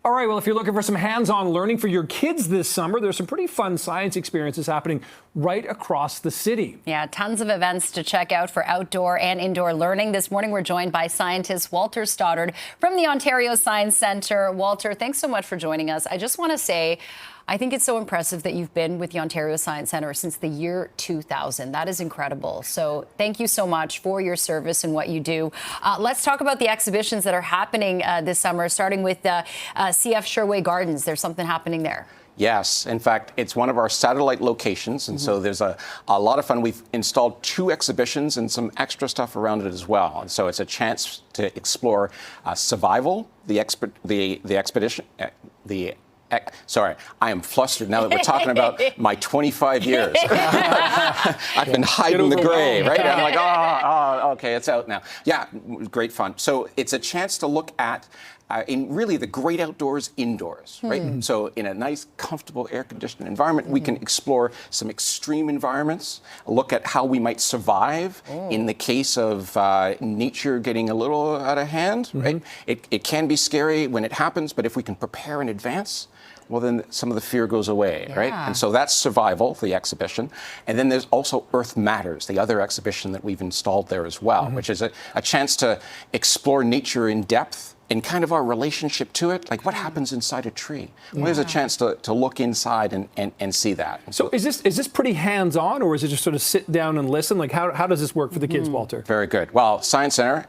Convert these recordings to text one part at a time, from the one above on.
All right, well, if you're looking for some hands-on learning for your kids this summer, there's some pretty fun science experiences happening right across the city. Yeah, tons of events to check out for outdoor and indoor learning. This morning, we're joined by scientist Walter Stoddard from the Ontario Science Centre. Walter, thanks so much for joining us. I just want to say, I think it's so impressive that you've been with the Ontario Science Centre since the year 2000. That is incredible. So thank you so much for your service and what you do. Let's talk about the exhibitions that are happening this summer, starting with CF Sherway Gardens. There's something happening there. Yes. In fact, it's one of our satellite locations. And so there's a lot of fun. We've installed 2 exhibitions and some extra stuff around it as well. And so it's a chance to explore survival, Sorry, I am flustered now that we're talking about my 25 years. I've been hiding the gray, right? I'm like, okay, it's out now. Yeah, great fun. So it's a chance to look at in really the great outdoors indoors, right? So in a nice, comfortable, air-conditioned environment, we can explore some extreme environments, look at how we might survive in the case of nature getting a little out of hand, right? It can be scary when it happens, but if we can prepare in advance, well, then some of the fear goes away, right? And so that's survival, the exhibition. And then there's also Earth Matters, the other exhibition that we've installed there as well, which is a chance to explore nature in depth and kind of our relationship to it, like what happens inside a tree. Well, there's a chance to look inside and see that. So is this pretty hands-on, or is it just sort of sit down and listen? Like how does this work for the kids, Walter? Very good. Well, Science Centre,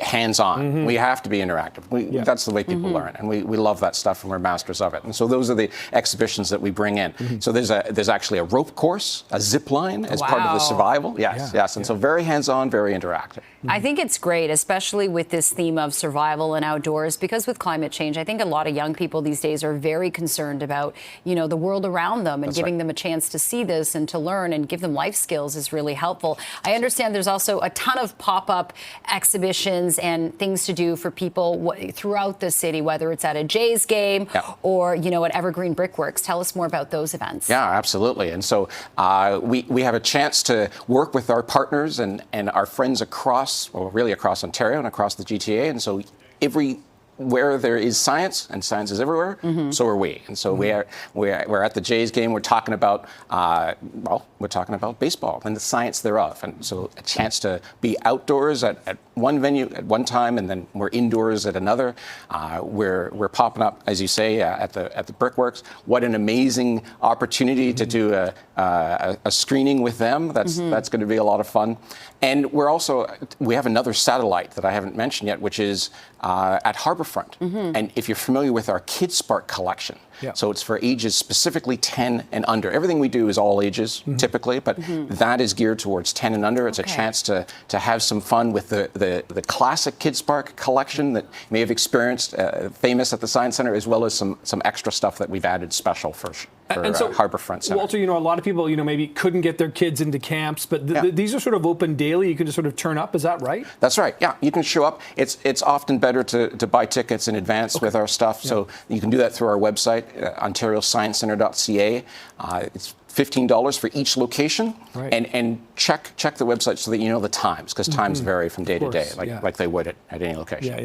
hands-on. We have to be interactive. That's the way people learn, and we love that stuff, and we're masters of it. And so those are the exhibitions that we bring in. So there's actually a rope course, a zip line as part of the survival. Yes. And so very hands-on, very interactive. I think it's great, especially with this theme of survival and outdoors, because with climate change, I think a lot of young people these days are very concerned about, the world around them, and giving them a chance to see this and to learn and give them life skills is really helpful. I understand there's also a ton of pop-up exhibitions and things to do for people throughout the city, whether it's at a Jays game or, at Evergreen Brickworks. Tell us more about those events. Yeah, absolutely. And so we have a chance to work with our partners and our friends across Ontario and across the GTA. And so where there is science, and science is everywhere, so are we. And so we're at the Jays game. We're talking about baseball and the science thereof. And so a chance to be outdoors at one venue at one time, and then we're indoors at another. We're popping up, as you say, at the Brickworks. What an amazing opportunity to do a screening with them. That's going to be a lot of fun. And we have another satellite that I haven't mentioned yet, which is at Harbourfront. And if you're familiar with our Kids Spark collection, so it's for ages specifically 10 and under. Everything we do is all ages typically, but that is geared towards 10 and under. It's a chance to have some fun with the classic Kids Spark collection that you may have experienced, famous at the Science Centre, as well as some extra stuff that we've added special for Harbourfront Centre. Walter, a lot of people, maybe couldn't get their kids into camps, but these are sort of open daily. You can just sort of turn up. Is that right? That's right. Yeah, you can show up. It's often better to buy tickets in advance with our stuff, so you can do that through our website, OntarioScienceCentre.ca. It's $15 for each location, and check the website so that you know the times, because times vary from day to day, like they would at any location.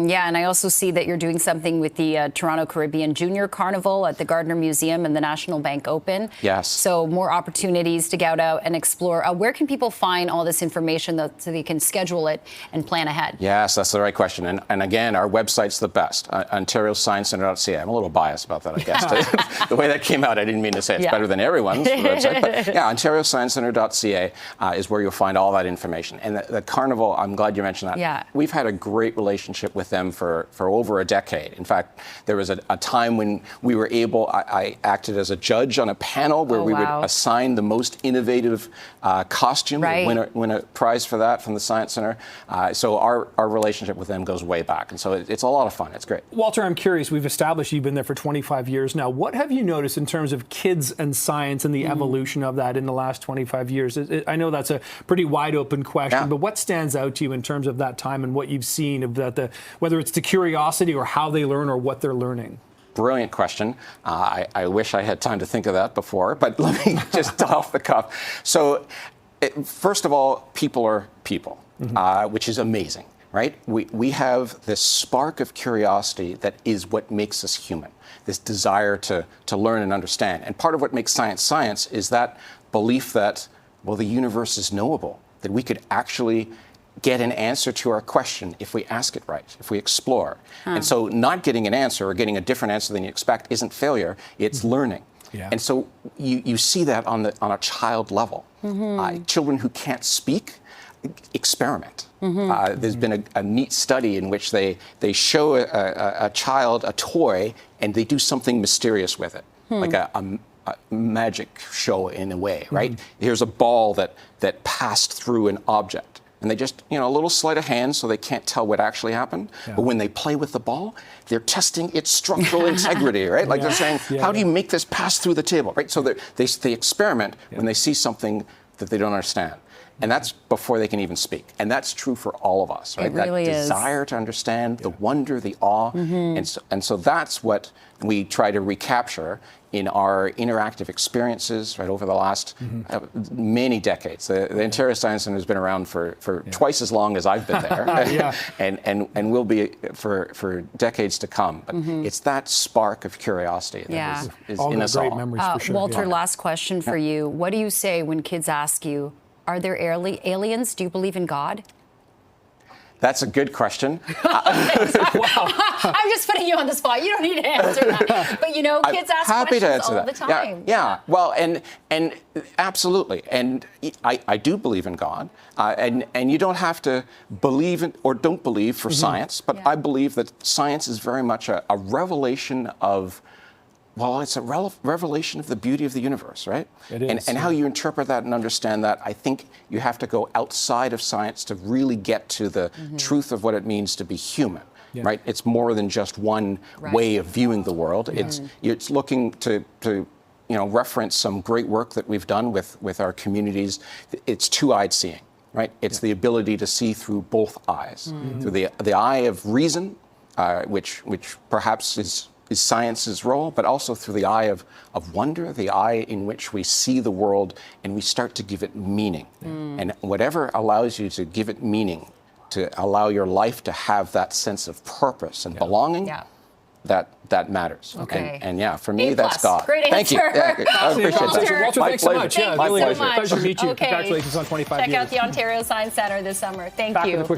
Yeah, and I also see that you're doing something with the Toronto Caribbean Junior Carnival at the Gardner Museum and the National Bank Open. Yes. So more opportunities to get out and explore. Where can people find all this information so they can schedule it and plan ahead? Yes, that's the right question. And again, our website's the best, OntarioScienceCentre.ca. I'm a little biased about that, I guess. The way that came out, I didn't mean to say it's better than everyone's website, but OntarioScienceCentre.ca is where you'll find all that information. And the Carnival, I'm glad you mentioned that. Yeah. We've had a great relationship with them for over a decade. In fact, there was a time when we were I acted as a judge on a panel where we would assign the most innovative costume, win a prize for that from the Science Centre. So our relationship with them goes way back. And so it's a lot of fun. It's great. Walter, I'm curious, we've established you've been there for 25 years now. What have you noticed in terms of kids and science and the evolution of that in the last 25 years? I know that's a pretty wide open question, but what stands out to you in terms of that time and what you've seen of that, whether it's the curiosity or how they learn or what they're learning? Brilliant question. I wish I had time to think of that before, but let me just off the cuff. So first of all, people are people, which is amazing. right? We have this spark of curiosity that is what makes us human, this desire to learn and understand. And part of what makes science science is that belief that, well, the universe is knowable, that we could actually get an answer to our question if we ask it right, if we explore. And so not getting an answer or getting a different answer than you expect isn't failure, it's learning. Yeah. And so you see that on a child level. Children who can't speak experiment. There's been a neat study in which they show a child a toy and they do something mysterious with it, like a magic show in a way, right? Here's a ball that passed through an object. And they just, a little sleight of hand so they can't tell what actually happened. Yeah. But when they play with the ball, they're testing its structural integrity, right? Like they're saying, how do you make this pass through the table, right? So they experiment when they see something that they don't understand. And that's before they can even speak. And that's true for all of us, right? It really that is. Desire to understand, the wonder, the awe. And so that's what we try to recapture in our interactive experiences, right, over the last many decades. The Ontario Science Centre has been around for twice as long as I've been there, and will be for decades to come. But it's that spark of curiosity that is all in us great all. memories for sure. Walter, last question for you. What do you say when kids ask you, are there aliens? Do you believe in God? That's a good question. I'm just putting you on the spot. You don't need to answer that. But kids ask questions all the time. Yeah. Well, and absolutely. And I do believe in God. And you don't have to believe in or don't believe for science. But I believe that science is very much a revelation of, well, it's a revelation of the beauty of the universe, right? It is. And how you interpret that and understand that, I think you have to go outside of science to really get to the truth of what it means to be human, right? It's more than just one way of viewing the world. It's looking to reference some great work that we've done with our communities. It's two-eyed seeing, right? It's the ability to see through both eyes, through the eye of reason, which perhaps is science's role, but also through the eye of wonder, the eye in which we see the world and we start to give it meaning. And whatever allows you to give it meaning, to allow your life to have that sense of purpose and belonging, that matters. Okay. And for me, that's God. Great Thank you. answer. I appreciate Walter, that. thanks so much. Thank you really so much. pleasure to meet you. Okay. Congratulations on 25 Check years. out the Ontario Science Centre this summer. Thank Back you. with a quick